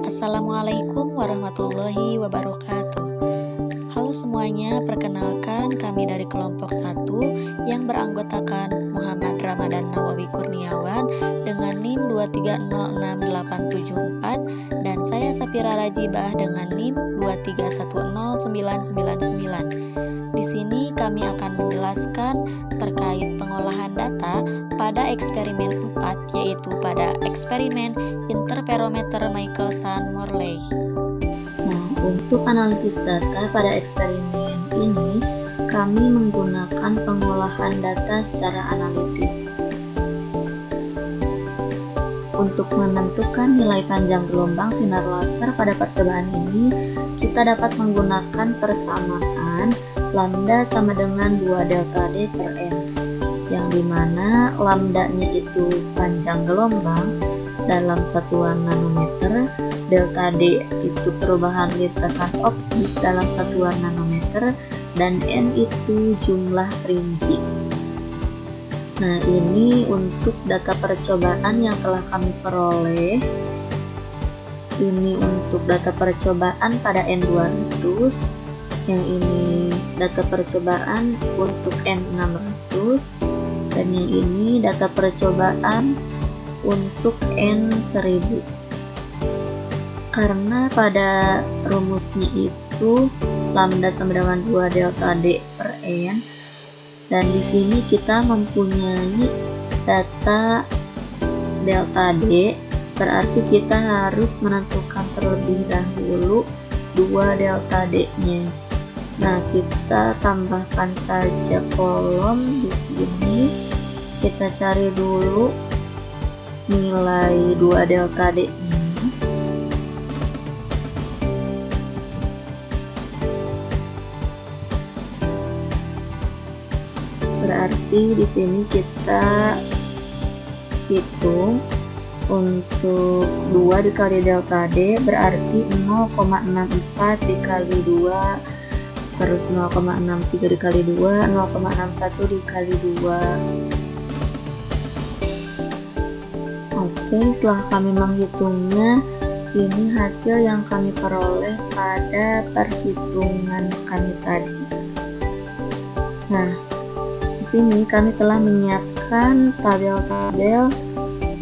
Assalamualaikum warahmatullahi wabarakatuh. Halo semuanya, perkenalkan kami dari kelompok 1 yang beranggotakan Muhammad Ramadan Nawawi Kurniawan dengan NIM 2306874 dan saya Safira Rajibah dengan NIM 2310999. Di sini kami akan menjelaskan terkait pengolahan data pada eksperimen 4, yaitu pada eksperimen interferometer Michelson-Morley. Nah, untuk analisis data pada eksperimen ini, kami menggunakan pengolahan data secara analitik. Untuk menentukan nilai panjang gelombang sinar laser pada percobaan ini, kita dapat menggunakan persamaan lambda sama dengan 2 delta D per N, yang dimana lambdanya itu panjang gelombang dalam satuan nanometer, delta D itu perubahan lintasan optis dalam satuan nanometer, dan N itu jumlah rinci. Nah, ini untuk data percobaan yang telah kami peroleh. Ini untuk data percobaan pada N200, yang ini data percobaan untuk N600, dan yang ini data percobaan untuk N1000. Karena pada rumusnya itu lambda sama dengan 2 delta D per N, dan di sini kita mempunyai data delta D, berarti kita harus menentukan terlebih dahulu 2 delta D-nya. Nah, kita tambahkan saja kolom di sini. Kita cari dulu nilai 2 delta D ini. Berarti di sini kita hitung untuk 2 dikali delta D berarti 0,64 dikali 2, terus 0,63 dikali 2, 0,61 dikali 2. Oke, setelah kami menghitungnya, ini hasil yang kami peroleh pada perhitungan kami tadi. Nah, di sini kami telah menyiapkan tabel-tabel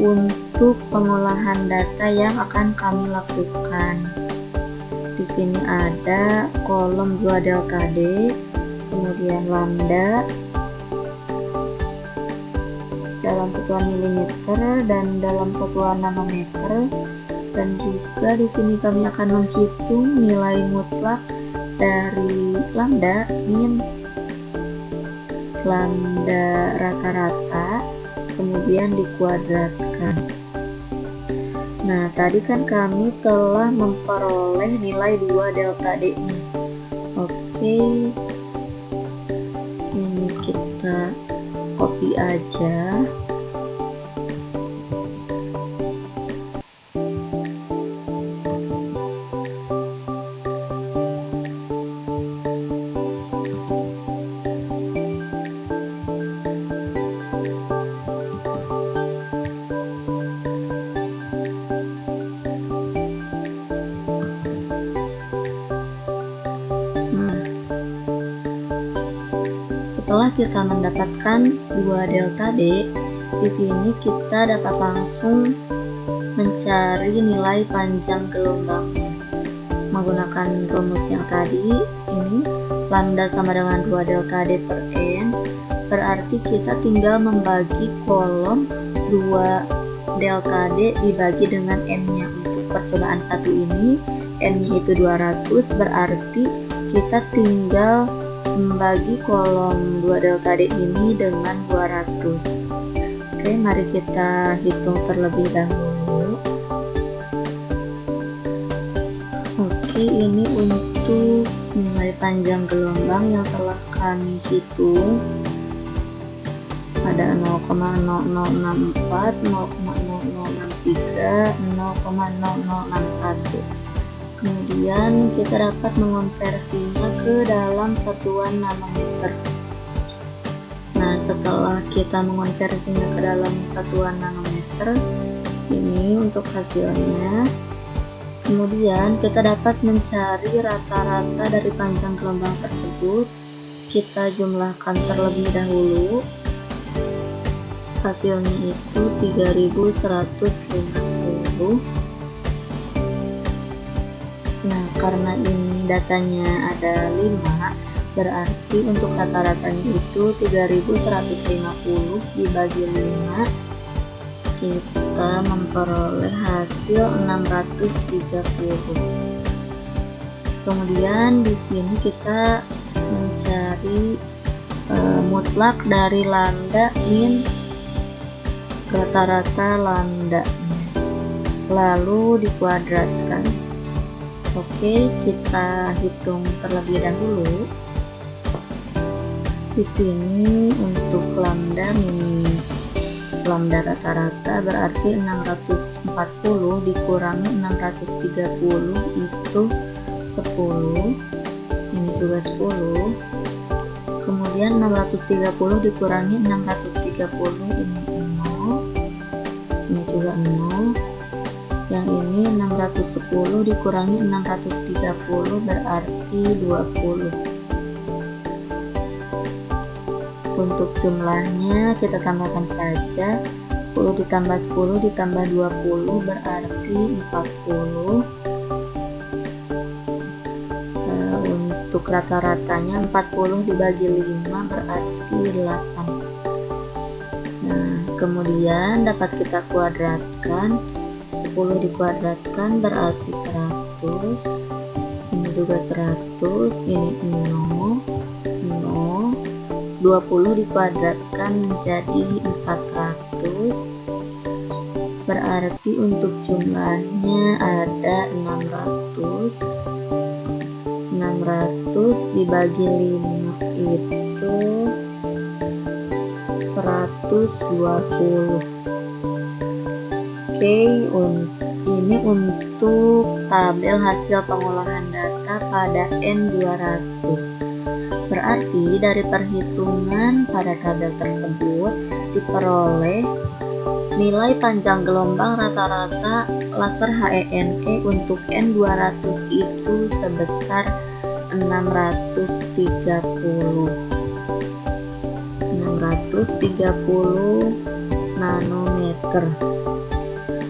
untuk pengolahan data yang akan kami lakukan. Di sini ada kolom 2 delta D, kemudian lambda dalam satuan milimeter dan dalam satuan nanometer, dan juga di sini kami akan menghitung nilai mutlak dari lambda min lambda rata-rata, kemudian dikuadratkan. Nah, tadi kan kami telah memperoleh nilai 2 delta D nya. Oke, ini kita copy aja. Setelah kita mendapatkan 2 delta D, di sini kita dapat langsung mencari nilai panjang gelombangnya. Menggunakan rumus yang tadi, ini lambda sama dengan 2 delta D per N, berarti kita tinggal membagi kolom 2 delta D dibagi dengan N-nya. Untuk percobaan satu ini, N-nya itu 200, berarti kita tinggal membagi kolom 2 delta D ini dengan 200. Oke, mari kita hitung terlebih dahulu. Oke, ini untuk nilai panjang gelombang yang telah kami hitung. Ada 0,0064, 0,0063, 0,0061. Kemudian kita dapat mengonversinya ke dalam satuan nanometer. Nah, setelah kita mengonversinya ke dalam satuan nanometer, Ini untuk hasilnya. Kemudian kita dapat mencari rata-rata dari panjang gelombang tersebut. Kita jumlahkan terlebih dahulu. Hasilnya itu 3150. Nah, karena ini datanya ada 5, berarti untuk rata-ratanya itu 3150 dibagi 5, kita memperoleh hasil 630. Kemudian di sini kita mencari mutlak dari lambda min rata-rata lambda, lalu dikuadratkan. Oke, kita hitung terlebih dahulu. Di sini untuk lambda min lambda rata-rata berarti 640 dikurangi 630 itu 10. Ini juga 10. Kemudian 630 dikurangi 630 ini 0. Ini juga 0. Yang ini 610 dikurangi 630 berarti 20. Untuk jumlahnya kita tambahkan saja, 10 ditambah 10 ditambah 20 berarti 40. Untuk rata-ratanya 40 dibagi 5 berarti 8. Nah, kemudian dapat kita kuadratkan. 10 dikuadratkan berarti 100. Ini juga 100, ini 0, 0. 20 dikuadratkan menjadi 400. Berarti untuk jumlahnya ada 600. 600 dibagi 5 itu 120. Oke, ini untuk tabel hasil pengolahan data pada N200. Berarti dari perhitungan pada tabel tersebut diperoleh nilai panjang gelombang rata-rata laser HENE untuk N200 itu sebesar 630 nanometer.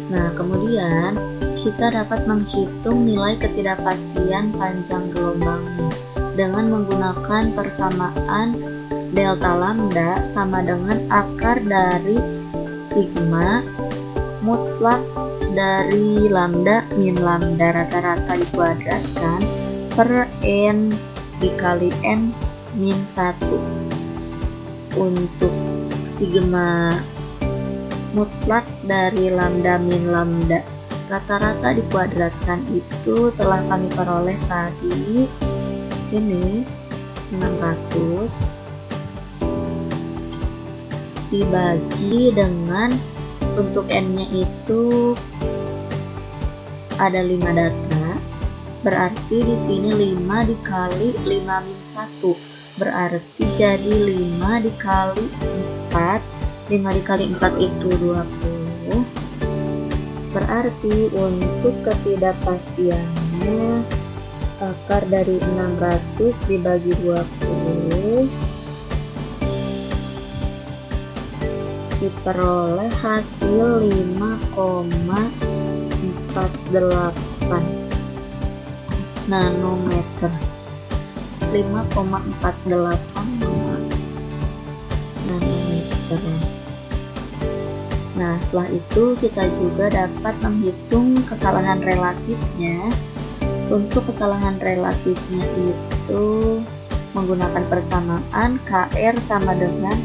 Nah, kemudian kita dapat menghitung nilai ketidakpastian panjang gelombangnya dengan menggunakan persamaan delta lambda sama dengan akar dari sigma mutlak dari lambda min lambda rata-rata dikuadratkan per n dikali n min 1. Untuk sigma mutlak dari lambda min lambda rata-rata dikuadratkan itu telah kami peroleh tadi. Ini 600 dibagi dengan untuk n-nya itu ada 5 data, berarti di sini 5 dikali 5 min 1 berarti jadi 5 dikali 4. 5 dikali 4 itu 20. Berarti untuk ketidakpastiannya akar dari 600 dibagi 20 diperoleh hasil 5,48 nanometer. 5,48 nanometer. Nah, setelah itu kita juga dapat menghitung kesalahan relatifnya. Untuk kesalahan relatifnya itu menggunakan persamaan KR sama dengan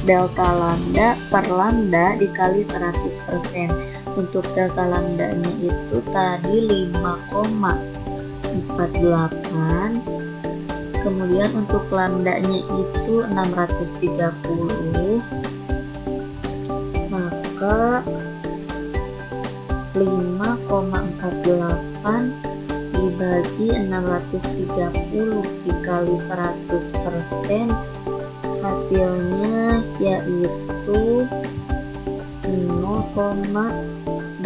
delta lambda per lambda dikali 100%. Untuk delta lambdanya itu tadi 5,48. Kemudian untuk lambdanya itu 630. Maka 5,48 dibagi 630 dikali 100% hasilnya yaitu 0,0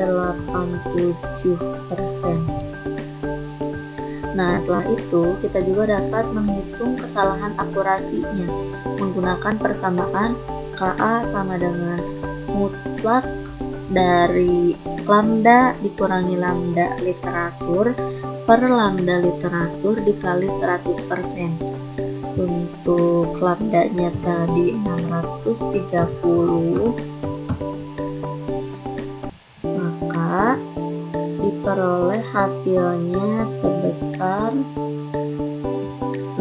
Nah, setelah itu kita juga dapat menghitung kesalahan akurasinya menggunakan persamaan KA sama dengan mutlak dari lambda dikurangi lambda literatur per lambda literatur dikali 100%. Untuk lambdanya tadi 630, maka diperoleh hasilnya sebesar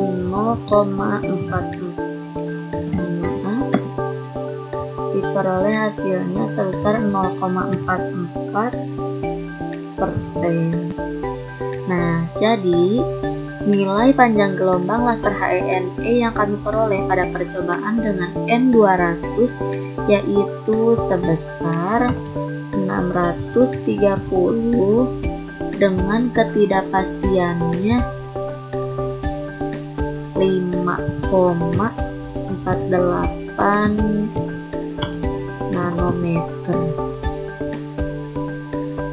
0,44%. Nah, jadi nilai panjang gelombang laser HENE yang kami peroleh pada percobaan dengan N200 yaitu sebesar 630 dengan ketidakpastiannya 5,48 nanometer.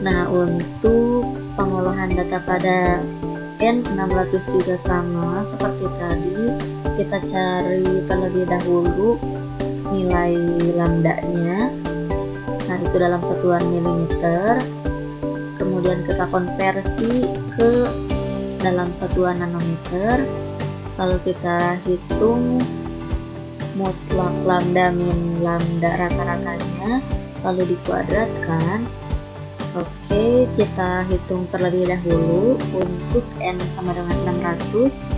Nah, untuk pengolahan data pada N600 juga sama seperti tadi, kita cari terlebih dahulu nilai lambdanya. Nah, itu dalam satuan milimeter, kemudian kita konversi ke dalam satuan nanometer, lalu kita hitung mutlak lambda min lambda rata-ratanya, lalu dikuadratkan. Oke, kita hitung terlebih dahulu untuk N sama dengan 600.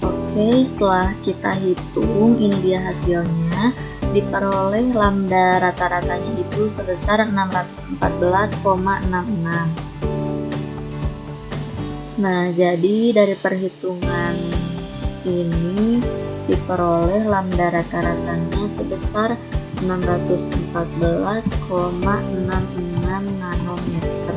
Oke, setelah kita hitung, ini dia hasilnya. Diperoleh lambda rata-ratanya itu sebesar 614,66. Nah, jadi dari perhitungan ini diperoleh lambda rata-ratanya sebesar 614,66 nanometer.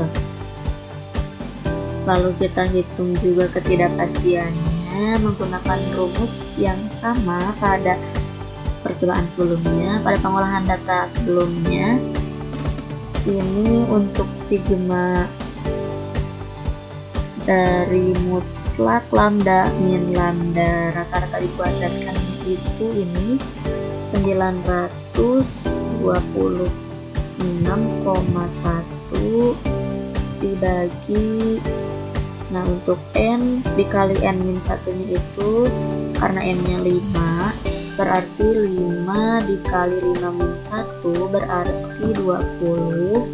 Lalu kita hitung juga ketidakpastiannya menggunakan rumus yang sama pada percobaan sebelumnya, pada pengolahan data sebelumnya. Ini untuk sigma dari mutlak lambda min lambda rata-rata dikuadratkan itu ini 926,1 dibagi, nah untuk N dikali N-1 nya itu karena N-nya 5, berarti 5 dikali 5-1 berarti 20.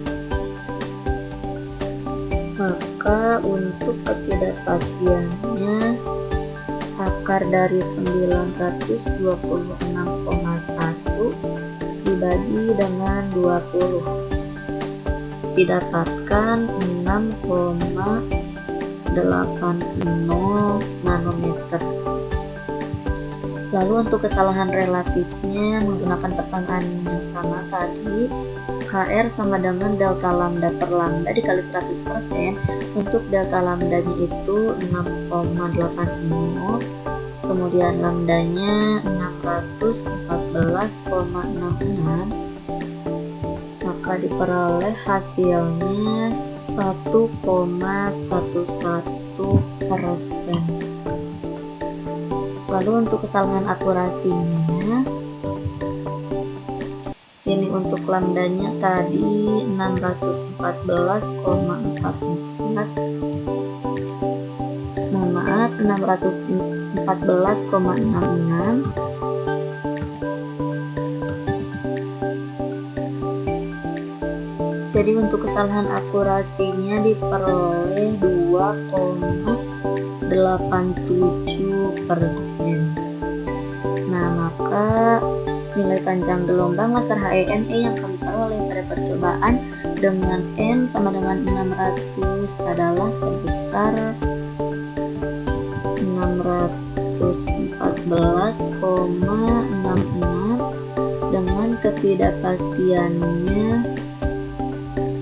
Maka untuk ketidakpastiannya akar dari 926,1 dibagi dengan 20 didapatkan 6,80 nanometer. Lalu untuk kesalahan relatifnya menggunakan persamaan yang sama tadi, KR sama dengan delta lambda per lambda dikali 100%. Untuk delta lambdanya itu 6,80, kemudian lambdanya 614,66, maka diperoleh hasilnya 1,11%. Lalu untuk kesalahan akurasinya, ini untuk lambdanya tadi 614,66. Jadi untuk kesalahan akurasinya diperoleh 2,87%. Nah, maka nilai panjang gelombang laser HENE yang kami peroleh pada percobaan dengan N sama dengan 600 adalah sebesar 614,66 dengan ketidakpastiannya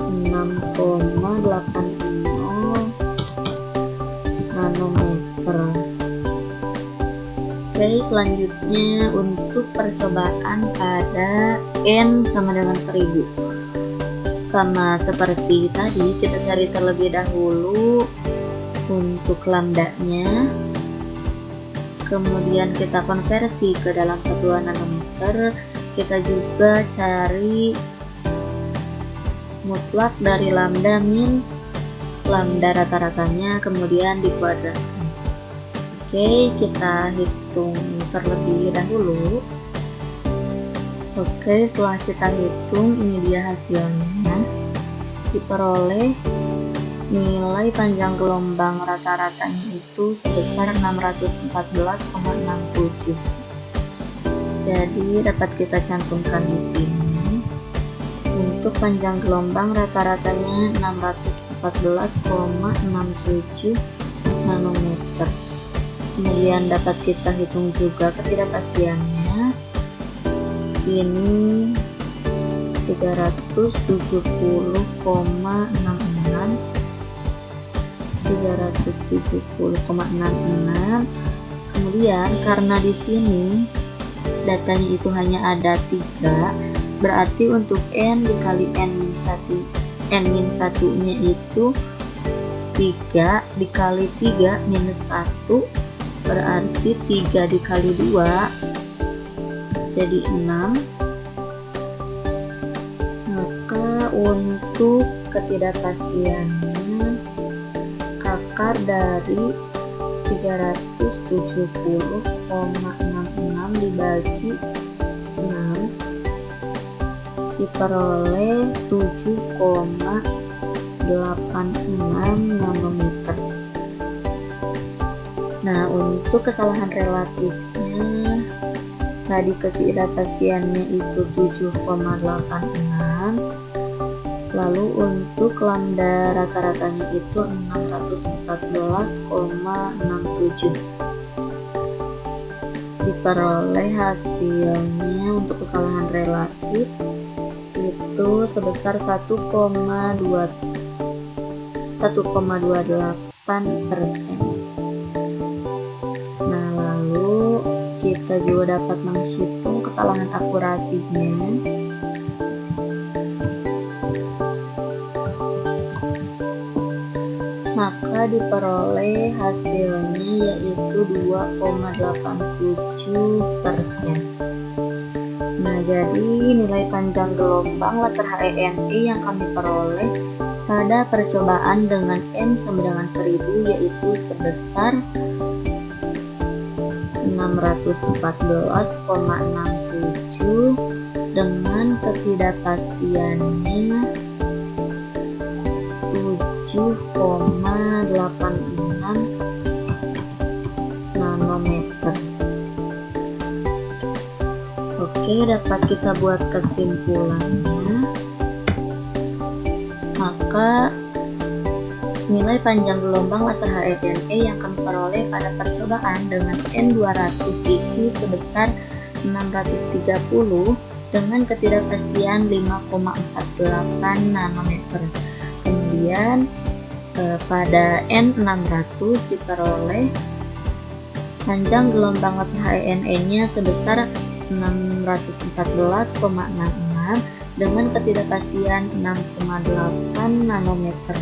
6,80 nanometer. Oke, selanjutnya untuk percobaan pada N sama dengan 1000. Sama seperti tadi, kita cari terlebih dahulu untuk lambdanya, kemudian kita konversi ke dalam satuan nanometer. Kita juga cari mutlak dari lambda min lambda rata-ratanya, kemudian dikuadratkan. Oke, kita hitung terlebih dahulu. Oke, setelah kita hitung, ini dia hasilnya. Diperoleh nilai panjang gelombang rata-ratanya itu sebesar 614,67. Jadi dapat kita cantumkan di sini. Untuk panjang gelombang rata-ratanya 614,67 nanometer. Kemudian dapat kita hitung juga ketidakpastiannya. Ini 370,66, kemudian karena di sini datanya itu hanya ada 3, berarti untuk N dikali N-1 nya itu 3 dikali 3 minus 1, berarti 3 dikali 2 jadi 6. Maka untuk ketidakpastiannya akar dari 370,66 dibagi 6 diperoleh 7,86 nanometer. Nah, untuk kesalahan relatifnya tadi ketidakpastiannya itu 7,86, lalu untuk lambda rata-ratanya itu 614,67. Diperoleh hasilnya untuk kesalahan relatif itu sebesar 1,28%. Nah, lalu kita juga dapat menghitung kesalahan akurasinya. Maka diperoleh hasilnya yaitu 2,87%. Nah, jadi nilai panjang gelombang laser HEME yang kami peroleh pada percobaan dengan N sama dengan 1000 yaitu sebesar 614,67 dengan ketidakpastiannya 7,86 nanometer. Oke, dapat kita buat kesimpulannya. Maka nilai panjang gelombang laser HEME yang kami peroleh pada percobaan dengan N200 itu sebesar 630 dengan ketidakpastian 5,48 nanometer. Kemudian pada N600 diperoleh panjang gelombang laser HEME-nya sebesar 614,66 dengan ketidakpastian 6,8 nanometer.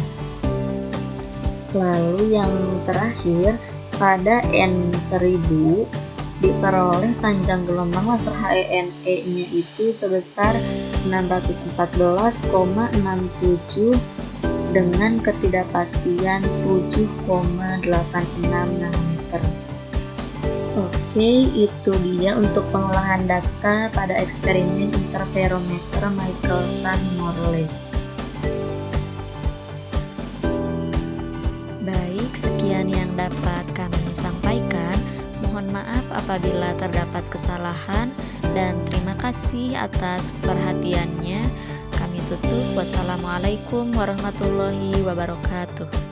Lalu yang terakhir pada N1000 diperoleh panjang gelombang laser HEME-nya itu sebesar 614,67 dengan ketidakpastian 7,86 nanometer. Oke, itu dia untuk pengolahan data pada eksperimen interferometer Michelson-Morley. Baik, sekian yang dapat kami sampaikan. Mohon maaf apabila terdapat kesalahan dan terima kasih atas perhatiannya. Kami tutup. Wassalamualaikum warahmatullahi wabarakatuh.